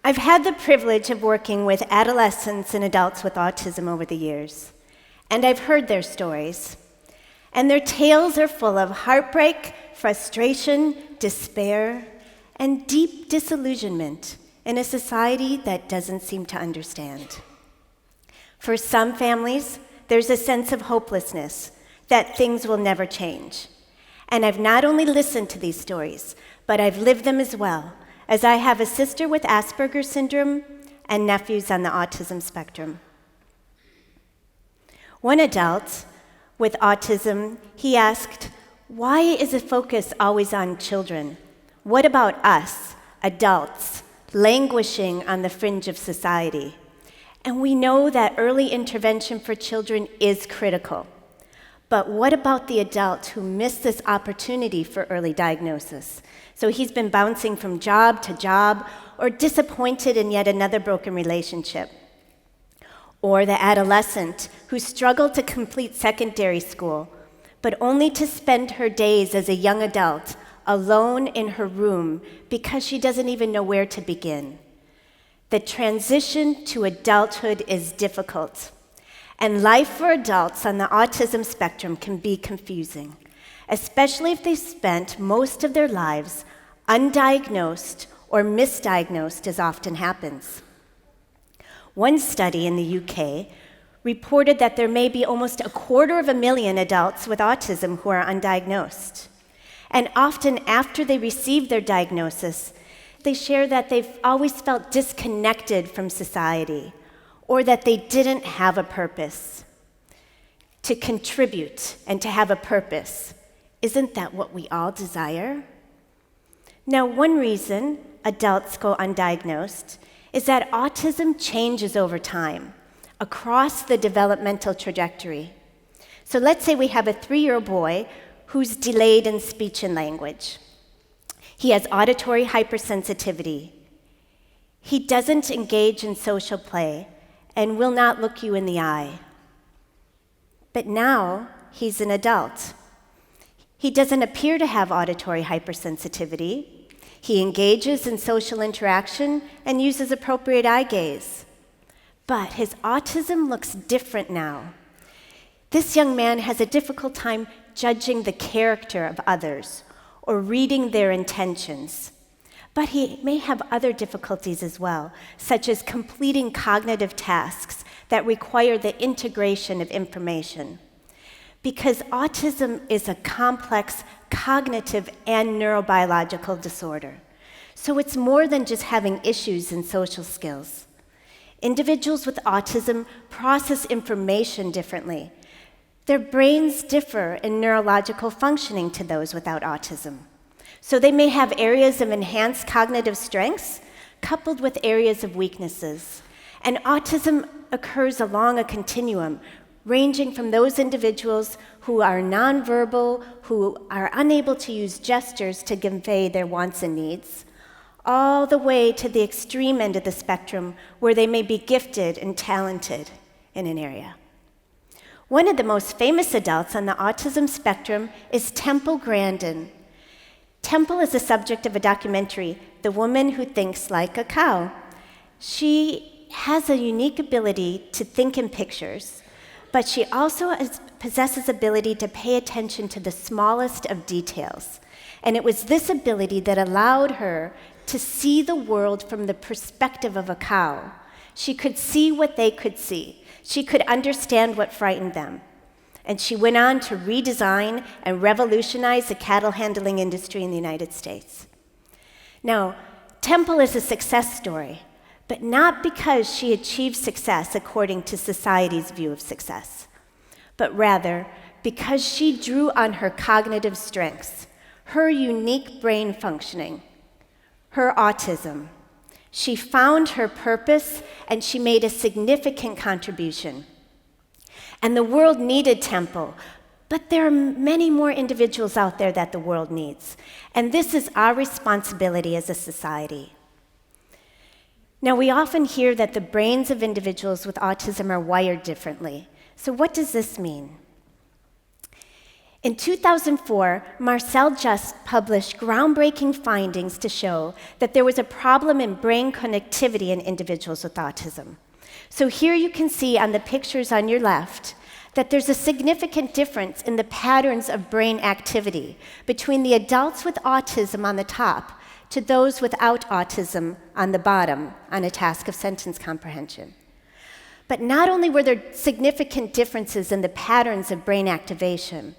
I've had the privilege of working with adolescents and adults with autism over the years, and I've heard their stories. And their tales are full of heartbreak, frustration, despair, and deep disillusionment in a society that doesn't seem to understand. For some families, there's a sense of hopelessness, that things will never change. And I've not only listened to these stories, but I've lived them as well, as I have a sister with Asperger Syndrome and nephews on the autism spectrum. One adult with autism, he asked, "Why is the focus always on children? What about us, adults, languishing on the fringe of society?" And we know that early intervention for children is critical. But what about the adult who missed this opportunity for early diagnosis? So he's been bouncing from job to job or disappointed in yet another broken relationship. Or the adolescent who struggled to complete secondary school, but only to spend her days as a young adult alone in her room because she doesn't even know where to begin. The transition to adulthood is difficult. And life for adults on the autism spectrum can be confusing, especially if they've spent most of their lives undiagnosed or misdiagnosed, as often happens. One study in the UK reported that there may be almost 250,000 adults with autism who are undiagnosed. And often after they receive their diagnosis, they share that they've always felt disconnected from society, or that they didn't have a purpose. To contribute and to have a purpose, isn't that what we all desire? Now, one reason adults go undiagnosed is that autism changes over time across the developmental trajectory. So let's say we have a 3-year-old boy who's delayed in speech and language. He has auditory hypersensitivity. He doesn't engage in social play and will not look you in the eye. But now he's an adult. He doesn't appear to have auditory hypersensitivity. He engages in social interaction and uses appropriate eye gaze. But his autism looks different now. This young man has a difficult time judging the character of others or reading their intentions. But he may have other difficulties as well, such as completing cognitive tasks that require the integration of information. Because autism is a complex cognitive and neurobiological disorder. So it's more than just having issues in social skills. Individuals with autism process information differently. Their brains differ in neurological functioning to those without autism. So they may have areas of enhanced cognitive strengths coupled with areas of weaknesses. And autism occurs along a continuum, ranging from those individuals who are nonverbal, who are unable to use gestures to convey their wants and needs, all the way to the extreme end of the spectrum where they may be gifted and talented in an area. One of the most famous adults on the autism spectrum is Temple Grandin. Temple is the subject of a documentary, The Woman Who Thinks Like a Cow. She has a unique ability to think in pictures, but she also possesses ability to pay attention to the smallest of details. And it was this ability that allowed her to see the world from the perspective of a cow. She could see what they could see. She could understand what frightened them. And she went on to redesign and revolutionize the cattle handling industry in the United States. Now, Temple is a success story, but not because she achieved success according to society's view of success, but rather because she drew on her cognitive strengths, her unique brain functioning, her autism. She found her purpose and she made a significant contribution. And the world needed Temple, but there are many more individuals out there that the world needs. And this is our responsibility as a society. Now, we often hear that the brains of individuals with autism are wired differently. So what does this mean? In 2004, Marcel Just published groundbreaking findings to show that there was a problem in brain connectivity in individuals with autism. So here you can see on the pictures on your left that there's a significant difference in the patterns of brain activity between the adults with autism on the top to those without autism on the bottom on a task of sentence comprehension. But not only were there significant differences in the patterns of brain activation,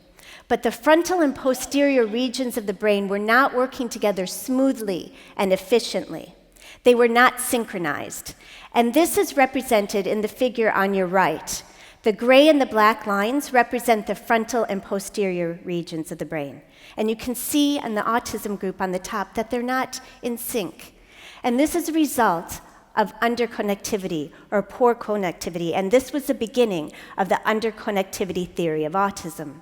but the frontal and posterior regions of the brain were not working together smoothly and efficiently. They were not synchronized. And this is represented in the figure on your right. The gray and the black lines represent the frontal and posterior regions of the brain. And you can see in the autism group on the top that they're not in sync. And this is a result of underconnectivity or poor connectivity. And this was the beginning of the underconnectivity theory of autism.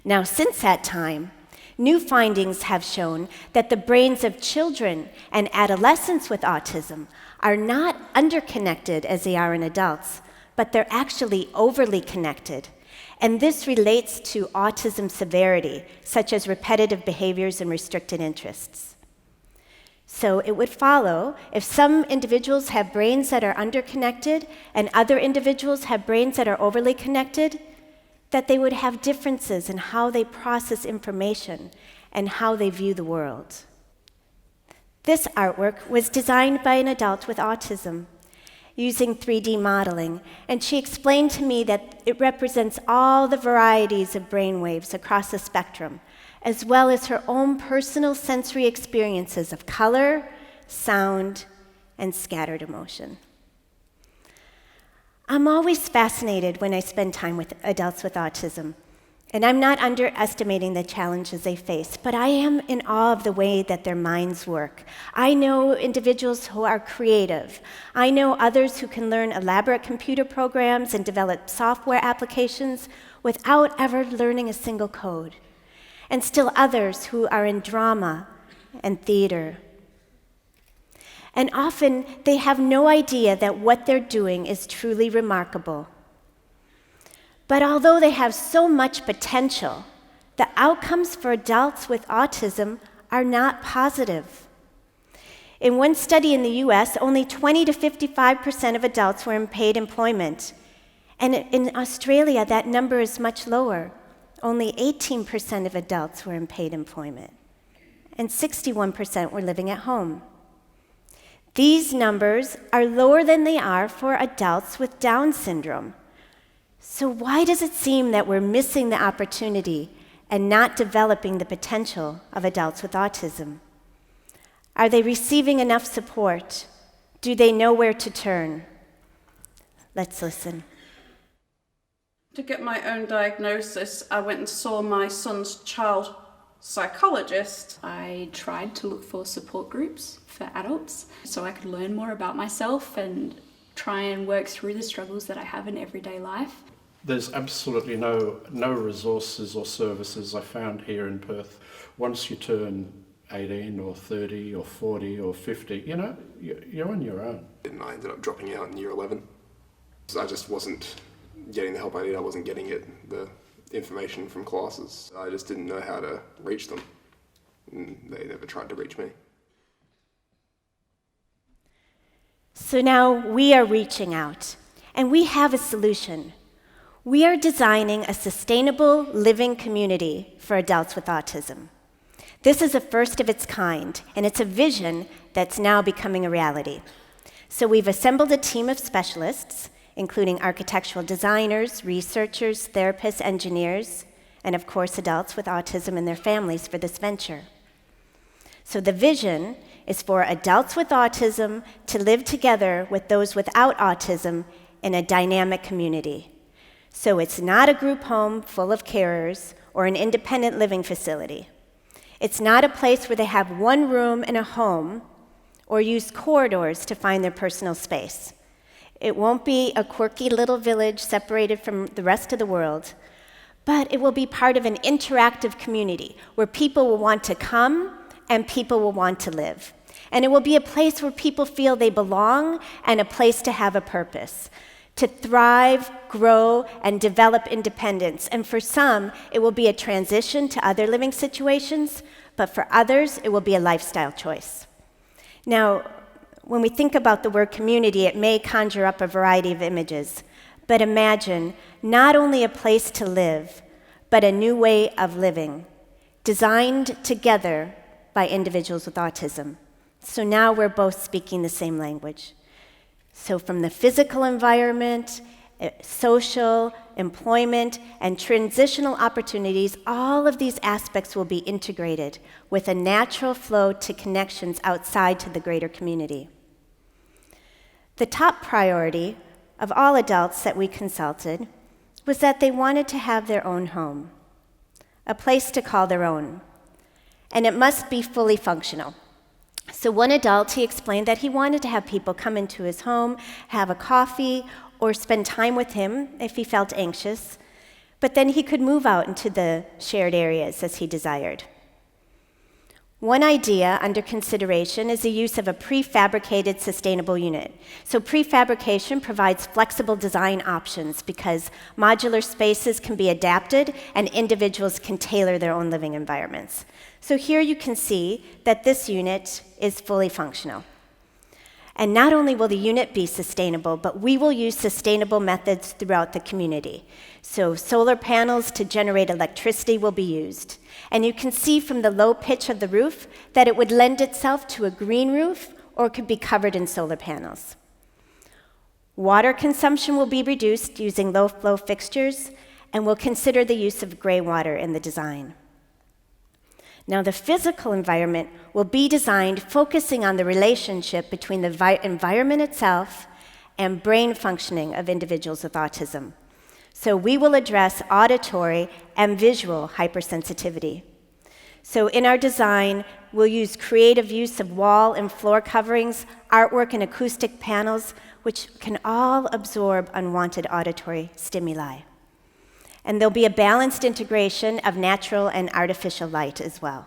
Now, since that time, new findings have shown that the brains of children and adolescents with autism are not underconnected as they are in adults, but they're actually overly connected. And this relates to autism severity, such as repetitive behaviors and restricted interests. So it would follow, if some individuals have brains that are underconnected and other individuals have brains that are overly connected, that they would have differences in how they process information and how they view the world. This artwork was designed by an adult with autism using 3D modeling, and she explained to me that it represents all the varieties of brainwaves across the spectrum, as well as her own personal sensory experiences of color, sound, and scattered emotion. I'm always fascinated when I spend time with adults with autism, and I'm not underestimating the challenges they face, but I am in awe of the way that their minds work. I know individuals who are creative. I know others who can learn elaborate computer programs and develop software applications without ever learning a single code. And still others who are in drama and theater. And often, they have no idea that what they're doing is truly remarkable. But although they have so much potential, the outcomes for adults with autism are not positive. In one study in the US, only 20 to 55% of adults were in paid employment. And in Australia, that number is much lower. Only 18% of adults were in paid employment, and 61% were living at home. These numbers are lower than they are for adults with Down syndrome. So why does it seem that we're missing the opportunity and not developing the potential of adults with autism? Are they receiving enough support? Do they know where to turn? Let's listen. To get my own diagnosis, I went and saw my son's child psychologist. I tried to look for support groups for adults so I could learn more about myself and try and work through the struggles that I have in everyday life. There's absolutely no resources or services I found here in Perth. Once you turn 18 or 30 or 40 or 50, you're on your own. And I ended up dropping out in year 11. I just wasn't getting the help I needed. I wasn't getting the information from classes. I just didn't know how to reach them. And they never tried to reach me. So now we are reaching out, and we have a solution. We are designing a sustainable living community for adults with autism. This is a first of its kind, and it's a vision that's now becoming a reality. So we've assembled a team of specialists, including architectural designers, researchers, therapists, engineers, and of course adults with autism and their families for this venture. So the vision is for adults with autism to live together with those without autism in a dynamic community. So it's not a group home full of carers or an independent living facility. It's not a place where they have one room in a home or use corridors to find their personal space. It won't be a quirky little village separated from the rest of the world, but it will be part of an interactive community where people will want to come and people will want to live. And it will be a place where people feel they belong and a place to have a purpose. to thrive, grow, and develop independence. And for some, it will be a transition to other living situations, but for others, it will be a lifestyle choice. Now, when we think about the word community, it may conjure up a variety of images, but imagine not only a place to live, but a new way of living, designed together by individuals with autism. So now we're both speaking the same language. So from the physical environment, social, employment, and transitional opportunities, all of these aspects will be integrated with a natural flow to connections outside to the greater community. The top priority of all adults that we consulted was that they wanted to have their own home, a place to call their own, and it must be fully functional. So one adult, he explained that he wanted to have people come into his home, have a coffee, or spend time with him if he felt anxious, but then he could move out into the shared areas as he desired. One idea under consideration is the use of a prefabricated sustainable unit. So prefabrication provides flexible design options because modular spaces can be adapted and individuals can tailor their own living environments. So here you can see that this unit is fully functional. And not only will the unit be sustainable, but we will use sustainable methods throughout the community. So solar panels to generate electricity will be used. And you can see from the low pitch of the roof that it would lend itself to a green roof or could be covered in solar panels. Water consumption will be reduced using low-flow fixtures, and we'll consider the use of gray water in the design. Now, the physical environment will be designed focusing on the relationship between the environment itself and brain functioning of individuals with autism. So we will address auditory and visual hypersensitivity. So in our design, we'll use creative use of wall and floor coverings, artwork and acoustic panels, which can all absorb unwanted auditory stimuli. And there'll be a balanced integration of natural and artificial light as well.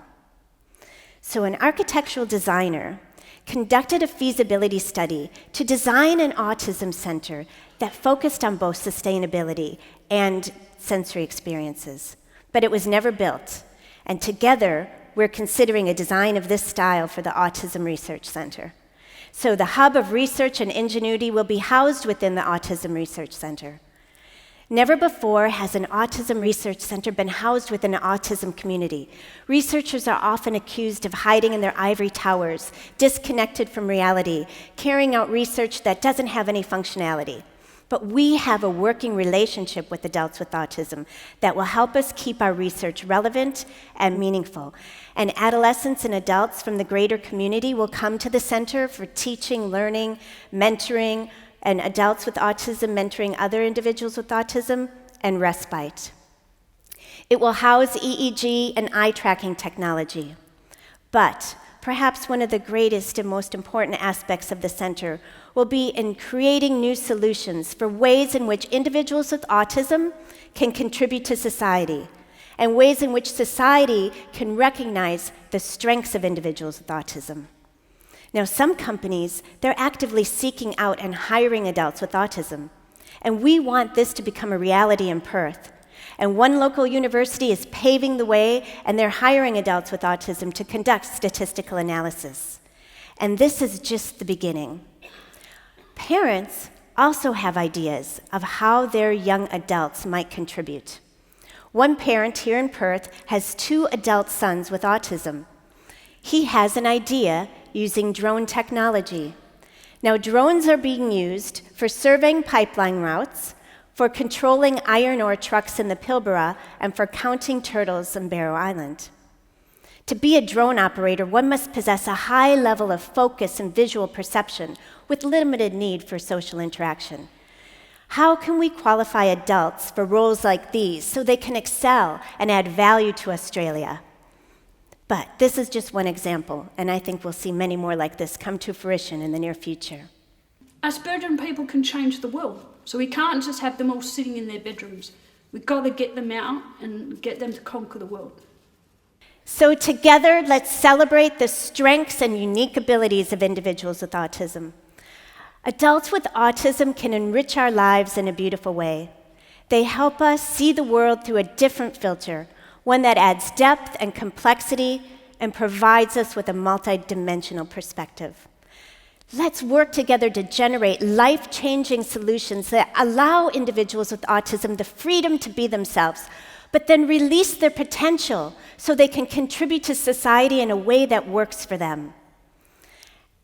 So an architectural designer conducted a feasibility study to design an autism center that focused on both sustainability and sensory experiences. But it was never built. And together, we're considering a design of this style for the Autism Research Center. So the hub of research and ingenuity will be housed within the Autism Research Center. Never before has an autism research center been housed within an autism community. Researchers are often accused of hiding in their ivory towers, disconnected from reality, carrying out research that doesn't have any functionality. But we have a working relationship with adults with autism that will help us keep our research relevant and meaningful. And adolescents and adults from the greater community will come to the center for teaching, learning, mentoring, and adults with autism mentoring other individuals with autism, and respite. It will house EEG and eye tracking technology. But perhaps one of the greatest and most important aspects of the center will be in creating new solutions for ways in which individuals with autism can contribute to society, and ways in which society can recognize the strengths of individuals with autism. Now, some companies, they're actively seeking out and hiring adults with autism, and we want this to become a reality in Perth. And one local university is paving the way, and they're hiring adults with autism to conduct statistical analysis. And this is just the beginning. Parents also have ideas of how their young adults might contribute. One parent here in Perth has 2 adult sons with autism. He has an idea using drone technology. Now, drones are being used for surveying pipeline routes, for controlling iron ore trucks in the Pilbara, and for counting turtles on Barrow Island. To be a drone operator, one must possess a high level of focus and visual perception with limited need for social interaction. How can we qualify adults for roles like these so they can excel and add value to Australia? But this is just one example, and I think we'll see many more like this come to fruition in the near future. Asperger people can change the world, so we can't just have them all sitting in their bedrooms. We've got to get them out and get them to conquer the world. So together, let's celebrate the strengths and unique abilities of individuals with autism. Adults with autism can enrich our lives in a beautiful way. They help us see the world through a different filter, one that adds depth and complexity and provides us with a multidimensional perspective. Let's work together to generate life-changing solutions that allow individuals with autism the freedom to be themselves, but then release their potential so they can contribute to society in a way that works for them.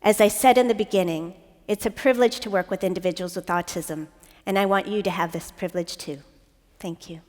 As I said in the beginning, it's a privilege to work with individuals with autism, and I want you to have this privilege too. Thank you.